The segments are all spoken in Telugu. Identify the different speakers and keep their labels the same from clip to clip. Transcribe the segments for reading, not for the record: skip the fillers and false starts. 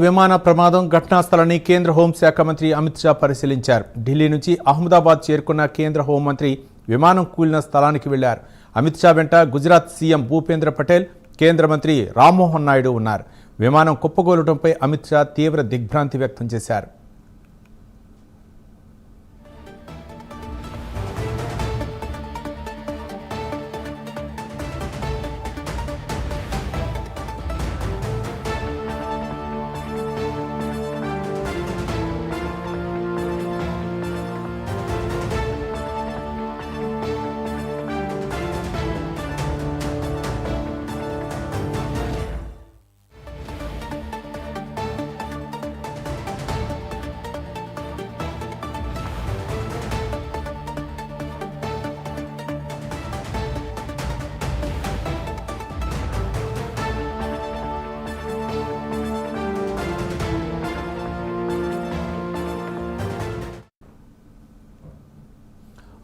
Speaker 1: విమాన ప్రమాదం ఘటనా స్థలాన్ని కేంద్ర హోంశాఖ మంత్రి అమిత్ షా పరిశీలించారు. ఢిల్లీ నుంచి అహ్మదాబాద్ చేరుకున్న కేంద్ర హోంమంత్రి విమానం కూలిన స్థలానికి వెళ్లారు. అమిత్ షా వెంట గుజరాత్ సీఎం భూపేంద్ర పటేల్, కేంద్ర మంత్రి రామ్మోహన్ నాయుడు ఉన్నారు. విమానం కుప్పకూలటంపై అమిత్ షా తీవ్ర దిగ్భ్రాంతి వ్యక్తం చేశారు.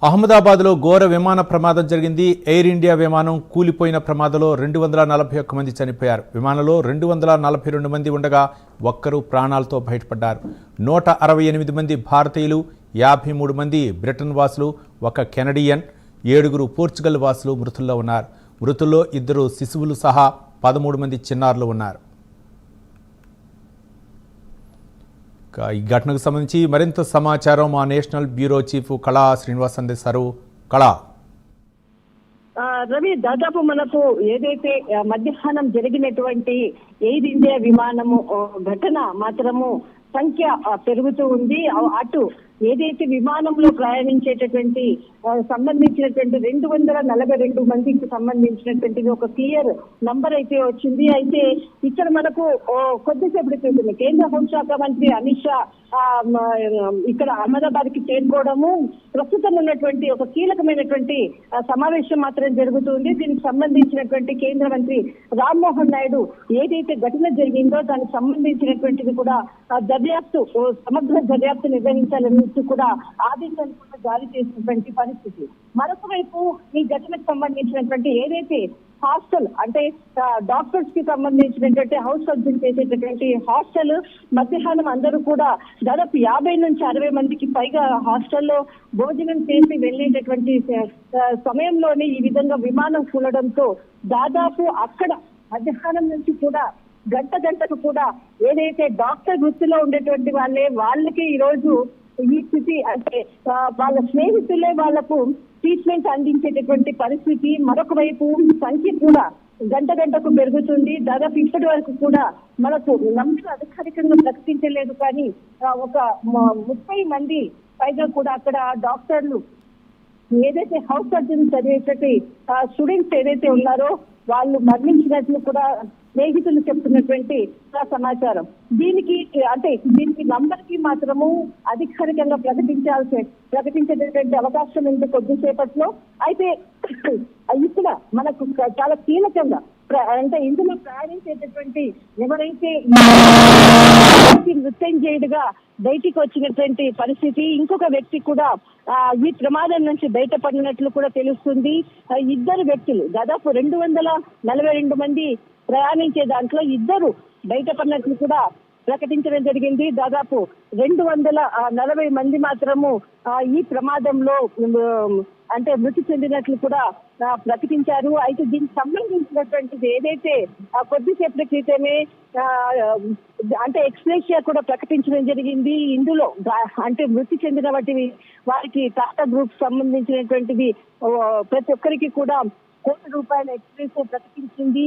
Speaker 1: అహ్మదాబాద్లో ఘోర విమాన ప్రమాదం జరిగింది. ఎయిర్ ఇండియా విమానం కూలిపోయిన ప్రమాదంలో 241 మంది చనిపోయారు. విమానంలో 242 మంది ఉండగా ఒక్కరు ప్రాణాలతో బయటపడ్డారు. 168 మంది భారతీయులు, 53 మంది బ్రిటన్ వాసులు, ఒక కెనడియన్, 7 పోర్చుగల్ వాసులు మృతుల్లో ఉన్నారు. మృతుల్లో 2 శిశువులు సహా 13 మంది చిన్నారులు ఉన్నారు. ఈ ఘటనకు సంబంధించి మరింత సమాచారం మా నేషనల్ బ్యూరో చీఫ్ కళా శ్రీనివాస్ అందిస్తారు. కళా,
Speaker 2: రవి, దాదాపు మనకు ఏదైతే మధ్యాహ్నం జరిగినటువంటి ఎయిర్ ఇండియా విమానము ఘటన మాత్రము సంఖ్య పెరుగుతూ ఉంది. అటు ఏదైతే విమానంలో ప్రయాణించేటటువంటి సంబంధించినటువంటి 242 మందికి సంబంధించినటువంటి ఒక క్లియర్ నంబర్ అయితే వచ్చింది. అయితే ఇక్కడ మనకు కొద్దిసేపటి క్రితం కేంద్ర హోంశాఖ మంత్రి అమిత్ షా ఇక్కడ అహ్మదాబాద్ కి చేరుకోవడము, ప్రస్తుతం ఉన్నటువంటి ఒక కీలకమైనటువంటి సమావేశం మాత్రం జరుగుతుంది. దీనికి సంబంధించినటువంటి కేంద్ర మంత్రి రామ్మోహన్ నాయుడు ఏదైతే ఘటన జరిగిందో దానికి సంబంధించినటువంటిది కూడా దర్యాప్తు, సమగ్ర దర్యాప్తు నిర్వహించాలని కూడా ఆదేశాలు కూడా జారీ చేసినటువంటి పరిస్థితి. మరొక వైపు ఈ ఘటనకు సంబంధించినటువంటి ఏదైతే హాస్టల్, అంటే డాక్టర్స్ కి సంబంధించినటువంటి హౌస్ సర్జన్ చేసేటటువంటి హాస్టల్, మధ్యాహ్నం అందరూ కూడా దాదాపు 50 నుంచి 60 మందికి పైగా హాస్టల్లో భోజనం చేసి వెళ్ళేటటువంటి సమయంలోనే ఈ విధంగా విమానం కూలడంతో దాదాపు అక్కడ మధ్యాహ్నం నుంచి కూడా గంటకు కూడా ఏదైతే డాక్టర్ వృత్తిలో ఉండేటువంటి వాళ్ళకి ఈ రోజు ఈ స్థితి, అంటే వాళ్ళ స్నేహితులే వాళ్లకు ట్రీట్మెంట్ అందించేటటువంటి పరిస్థితి. మరొక వైపు సంఖ్య కూడా గంటకు పెరుగుతుంది. దాదాపు ఇప్పటి వరకు కూడా మనకు నంబర్ అధికారికంగా ప్రకటించలేదు, కానీ ఒక 30 మంది పైగా కూడా అక్కడ డాక్టర్లు, ఏదైతే హౌస్ సర్జన్ చదివేటటువంటి స్టూడెంట్స్ ఏదైతే ఉన్నారో వాళ్ళు మరణించినట్లు కూడా స్నేహితులు చెప్తున్నటువంటి సమాచారం. దీనికి నంబర్ కి మాత్రము అధికారికంగా ప్రకటించేటటువంటి అవకాశం ఉంది కొద్దిసేపట్లో. అయితే ఇక్కడ మనకు చాలా కీలకంగా, అంటే ఇందులో ప్రయాణించేటటువంటి ఎవరైతే మృత్యుంజయుడిగా బయటికి వచ్చినటువంటి పరిస్థితి, ఇంకొక వ్యక్తి కూడా ఈ ప్రమాదం నుంచి బయటపడినట్లు కూడా తెలుస్తుంది. 2 వ్యక్తులు, దాదాపు 242 మంది ప్రయాణించే దాంట్లో 2 బయటపడినట్లు కూడా ప్రకటించడం జరిగింది. దాదాపు 240 మంది మాత్రము ఈ ప్రమాదంలో అంటే మృతి చెందినట్లు కూడా ప్రకటించారు. అయితే దీనికి సంబంధించినటువంటిది ఏదైతే కొద్దిసేపటి క్రితమే అంటే ఎక్స్ప్రెషియా కూడా ప్రకటించడం జరిగింది. ఇందులో అంటే మృతి చెందిన వారికి టాటా గ్రూప్ సంబంధించినటువంటిది ప్రతి ఒక్కరికి కూడా ₹1,00,00,000 ఎక్స్ప్రెషియా ప్రకటించింది.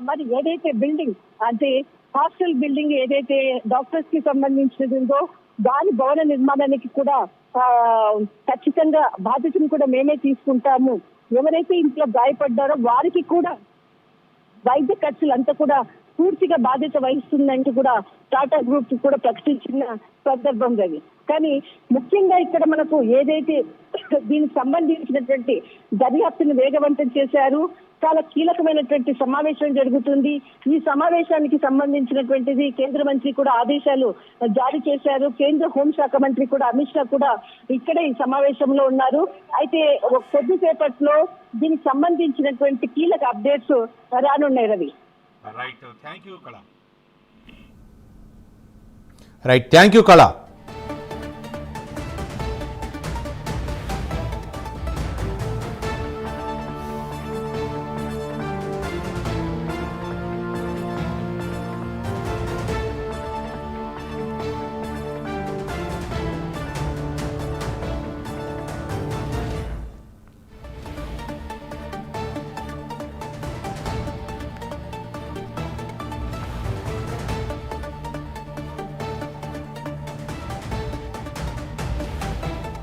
Speaker 2: మరి ఏదైతే బిల్డింగ్, అంటే హాస్టల్ బిల్డింగ్ ఏదైతే డాక్టర్స్ కి సంబంధించినది ఉందో దాని భవన నిర్మాణానికి కూడా ఖచ్చితంగా బాధ్యతను కూడా మేమే తీసుకుంటాము. ఎవరైతే ఇంట్లో గాయపడ్డారో వారికి కూడా వైద్య ఖర్చులు అంతా కూడా పూర్తిగా బాధ్యత వహిస్తుందంటూ కూడా టాటా గ్రూప్ కూడా ప్రకటించిన సందర్భం రవి. కానీ ముఖ్యంగా ఇక్కడ మనకు ఏదైతే దీనికి సంబంధించినటువంటి దర్యాప్తును వేగవంతం చేశారు, చాలా కీలకమైనటువంటి సమావేశం జరుగుతుంది. ఈ సమావేశానికి సంబంధించినటువంటిది కేంద్ర మంత్రి కూడా ఆదేశాలు జారీ చేశారు. కేంద్ర హోంశాఖ మంత్రి కూడా అమిత్ షా కూడా ఇక్కడే ఈ సమావేశంలో ఉన్నారు. అయితే కొద్దిసేపట్లో దీనికి సంబంధించినటువంటి కీలక అప్డేట్స్ రానున్నాయి రవి.
Speaker 1: రైట్, థ్యాంక్ యూ కళ. రైట్, థ్యాంక్ యూ కళ.